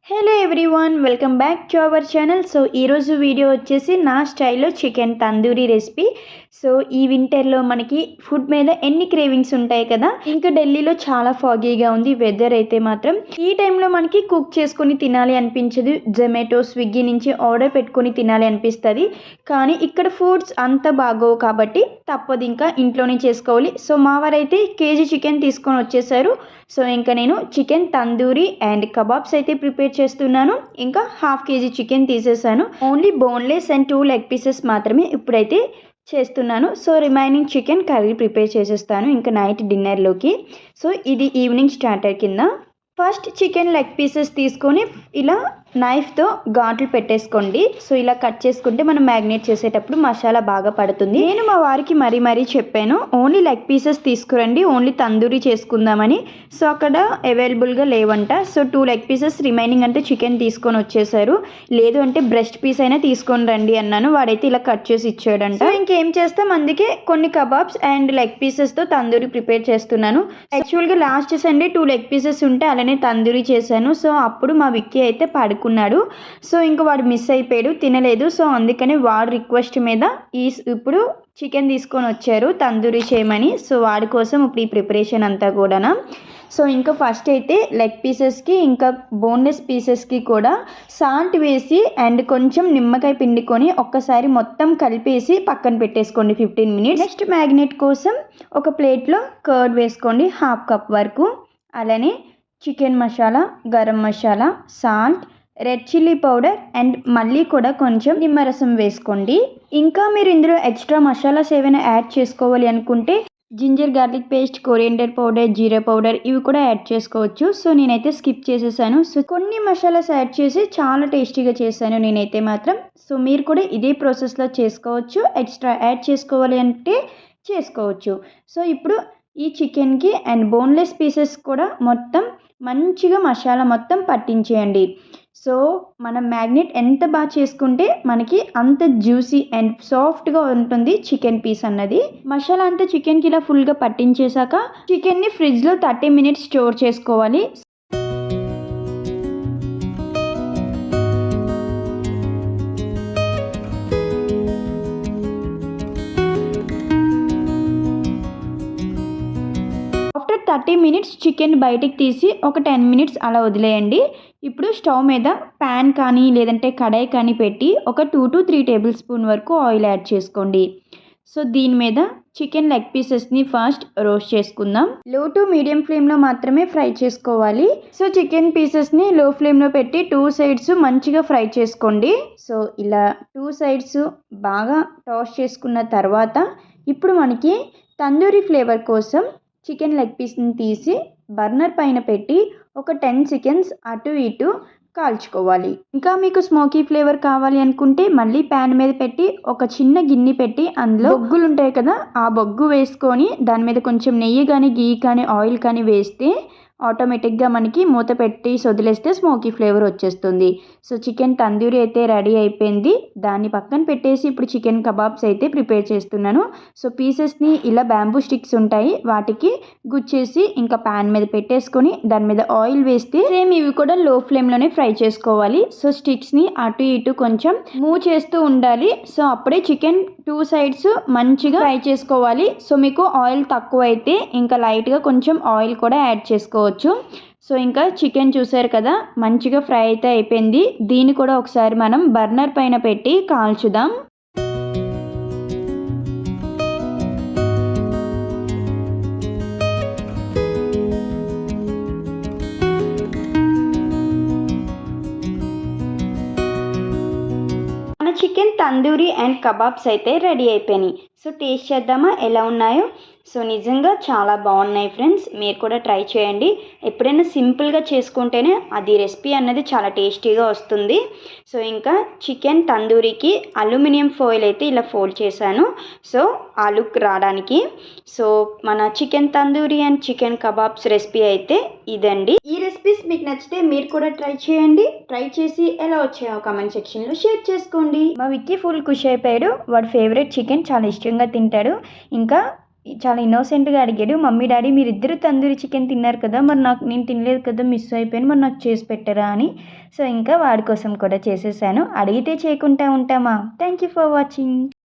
Hello everyone, welcome back to our channel. So ఈరోజు video వచ్చేసి నా స్టైల్లో చికెన్ తందూరీ రెసిపీ. సో ఈ వింటర్లో మనకి ఫుడ్ మీద ఎన్ని క్రేవింగ్స్ ఉంటాయి కదా. ఇంకా ఢిల్లీలో చాలా ఫాగీగా ఉంది వెదర్ అయితే మాత్రం. ఈ టైంలో మనకి కుక్ చేసుకొని తినాలి అనిపించదు. జొమాటో, స్విగ్గీ నుంచి ఆర్డర్ పెట్టుకొని తినాలి అనిపిస్తుంది. కానీ ఇక్కడ ఫుడ్స్ అంత బాగోవు కాబట్టి తప్పదు, ఇంకా ఇంట్లోనే చేసుకోవాలి. సో మా వారైతే కేజీ చికెన్ తీసుకొని వచ్చేసారు. సో ఇంకా నేను చికెన్ తందూరీ అండ్ కబాబ్స్ అయితే ప్రిపేర్ చేస్తున్నాను. ఇంకా హాఫ్ కేజీ చికెన్ తీసేసాను. Only boneless and 2 leg pieces మాత్రమే ఇప్పుడైతే చేస్తున్నాను. So remaining chicken curry prepare చేసేస్తాను ఇంకా నైట్ డిన్నర్లోకి. సో ఇది ఈవినింగ్ స్టార్టర్ కింద. ఫస్ట్ చికెన్ లెగ్ పీసెస్ తీసుకొని ఇలా నైఫ్తో ఘాట్లు పెట్టేసుకోండి. సో ఇలా కట్ చేసుకుంటే మనం మ్యాగ్నేట్ చేసేటప్పుడు మసాలా బాగా పడుతుంది. నేను మా వారికి మరీ చెప్పాను, ఓన్లీ లెగ్ పీసెస్ తీసుకురండి, ఓన్లీ తందూరీ చేసుకుందామని. సో అక్కడ అవైలబుల్గా లేవంట. సో 2 లెగ్ పీసెస్ రిమైనింగ్ అంటే చికెన్ తీసుకొని వచ్చేసారు. లేదు అంటే బ్రెస్ట్ పీస్ అయినా తీసుకొని రండి అన్నాను. వాడైతే ఇలా కట్ చేసి ఇచ్చాడంట. సో ఇంకేం చేస్తాం, అందుకే కొన్ని కబాబ్స్ అండ్ లెగ్ పీసెస్తో తందూరీ ప్రిపేర్ చేస్తున్నాను. యాక్చువల్గా లాస్ట్ సండే 2 లెగ్ పీసెస్ ఉంటే అలానే తందూరీ చేశాను. సో అప్పుడు మా విక్కీ అయితే పడుకున్నాడు. సో ఇంకా వాడు మిస్ అయిపోయాడు, తినలేదు. సో అందుకని వాడు రిక్వెస్ట్ మీద ఇప్పుడు చికెన్ తీసుకొని వచ్చారు తందూరీ చేయమని. సో వాడి కోసం ఇప్పుడు ఈ ప్రిపరేషన్ అంతా కూడా. సో ఇంకా ఫస్ట్ అయితే లెగ్ పీసెస్కి ఇంకా బోన్లెస్ పీసెస్కి కూడా సాల్ట్ వేసి అండ్ కొంచెం నిమ్మకాయ పిండుకొని ఒక్కసారి మొత్తం కలిపేసి పక్కన పెట్టేసుకోండి 15 మినిట్స్. నెక్స్ట్ మ్యాగ్నేట్ కోసం ఒక ప్లేట్లో కర్డ్ వేసుకోండి 1/2 కప్ వరకు. అలానే chicken masala, garam masala, salt, red chilli powder and మళ్ళీ కూడా కొంచెం నిమ్మరసం వేసుకోండి. ఇంకా మీరు ఇందులో ఎక్స్ట్రా మసాలాస్ ఏమైనా యాడ్ చేసుకోవాలి అనుకుంటే ginger garlic paste, coriander powder, jeera powder ఇవి కూడా యాడ్ చేసుకోవచ్చు. సో నేనైతే స్కిప్ చేసేసాను. సో కొన్ని మసాలాస్ యాడ్ చేసి చాలా టేస్టీగా చేశాను నేనైతే మాత్రం. సో మీరు కూడా ఇదే ప్రాసెస్లో చేసుకోవచ్చు, ఎక్స్ట్రా యాడ్ చేసుకోవాలి అంటే చేసుకోవచ్చు. సో ఇప్పుడు ఈ చికెన్కి అండ్ బోన్లెస్ పీసెస్ కూడా మొత్తం మంచిగా మసాలా మొత్తం పట్టించేయండి. సో మనం మ్యాగ్నేట్ ఎంత బాగా చేసుకుంటే మనకి అంత జ్యూసీ అండ్ సాఫ్ట్గా ఉంటుంది చికెన్ పీస్ అన్నది. మసాలా అంతా చికెన్కి ఇలా ఫుల్గా పట్టించేశాక చికెన్ని ఫ్రిడ్జ్లో 30 మినిట్స్ స్టోర్ చేసుకోవాలి. ఆఫ్టర్ 30 మినిట్స్ చికెన్ బయటికి తీసి ఒక 10 మినిట్స్ అలా వదిలేయండి. ఇప్పుడు స్టవ్ మీద ప్యాన్ కానీ లేదంటే కడాయి కానీ పెట్టి ఒక 2 to 3 టేబుల్ స్పూన్ వరకు ఆయిల్ యాడ్ చేసుకోండి. సో దీని మీద చికెన్ లెగ్ పీసెస్ని ఫస్ట్ రోస్ట్ చేసుకుందాం. లో టు మీడియం ఫ్లేమ్లో మాత్రమే ఫ్రై చేసుకోవాలి. సో చికెన్ పీసెస్ని లో ఫ్లేమ్లో పెట్టి 2 సైడ్స్ మంచిగా ఫ్రై చేసుకోండి. సో ఇలా 2 సైడ్స్ బాగా టాస్ చేసుకున్న తర్వాత ఇప్పుడు మనకి తందూరీ ఫ్లేవర్ కోసం చికెన్ లెగ్ పీస్ని తీసి బర్నర్ పైన పెట్టి ఒక 10 సెకండ్స్ అటు ఇటు కాల్చుకోవాలి. ఇంకా మీకు స్మోకీ ఫ్లేవర్ కావాలి అనుకుంటే మళ్ళీ ప్యాన్ మీద పెట్టి ఒక చిన్న గిన్నె పెట్టి అందులో బొగ్గులు ఉంటాయి కదా, ఆ బొగ్గు వేసుకొని దాని మీద కొంచెం నెయ్యి కానీ గీ కానీ ఆయిల్ కానీ వేస్తే ఆటోమేటిక్గా మనకి మూత పెట్టి వదిలేస్తే స్మోకీ ఫ్లేవర్ వచ్చేస్తుంది. సో చికెన్ తందూరీ అయితే రెడీ అయిపోయింది. దాన్ని పక్కన పెట్టేసి ఇప్పుడు చికెన్ కబాబ్స్ అయితే ప్రిపేర్ చేస్తున్నాను. సో పీసెస్ని ఇలా బ్యాంబూ స్టిక్స్ ఉంటాయి వాటికి గుచ్చేసి ఇంకా ప్యాన్ మీద పెట్టేసుకొని దాని మీద ఆయిల్ వేస్తే సేమ్ ఇవి కూడా లో ఫ్లేమ్లోనే ఫ్రై చేసుకోవాలి. సో స్టిక్స్ని అటు ఇటు కొంచెం మూవ్ చేస్తూ ఉండాలి. సో అప్పుడే చికెన్ 2 సైడ్స్ మంచిగా ఫ్రై చేసుకోవాలి. సో మీకు ఆయిల్ తక్కువ అయితే ఇంకా లైట్గా కొంచెం ఆయిల్ కూడా యాడ్ చేసుకోవచ్చు. సో ఇంకా చికెన్ చూసారు కదా మంచిగా ఫ్రై అయితే అయిపోయింది. దీన్ని కూడా ఒకసారి మనం బర్నర్ పైన పెట్టి కాల్చుదాం. చికెన్ తందూరీ అండ్ కబాబ్స్ అయితే రెడీ అయిపోయినాయి. సో టేస్ట్ చేద్దామా ఎలా ఉన్నాయో. సో నిజంగా చాలా బాగున్నాయి ఫ్రెండ్స్, మీరు కూడా ట్రై చేయండి. ఎప్పుడైనా సింపుల్గా చేసుకుంటేనే అది రెసిపీ అన్నది చాలా టేస్టీగా వస్తుంది. సో ఇంకా చికెన్ తందూరీకి అల్యూమినియం ఫాయిల్ అయితే ఇలా ఫోల్డ్ చేశాను. సో ఆ లుక్ రావడానికి. సో మన chicken tandoori and chicken kebabs recipe అయితే ఇదండి. ఈ రెసిపీస్ మీకు నచ్చితే మీరు కూడా ట్రై చేయండి. ట్రై చేసి ఎలా వచ్చాయో కామెంట్ సెక్షన్లో షేర్ చేసుకోండి. మా విక్కీ ఫుల్ ఖుషి అయిపోయాడు. వాడు ఫేవరెట్ చికెన్ చాలా ఇష్టంగా తింటాడు. ఇంకా చాలా ఇన్నోసెంట్గా అడిగాడు, మమ్మీ డాడీ మీరిద్దరు తందూరి చికెన్ తిన్నారు కదా, మరి నేను తినలేదు కదా, మిస్ అయిపోయాను, మరి నాకు చేసి పెట్టరా అని. సో ఇంకా వాడి కోసం కూడా చేసేసాను. అడిగితే చేయకుండా ఉంటామా. Thank you for watching.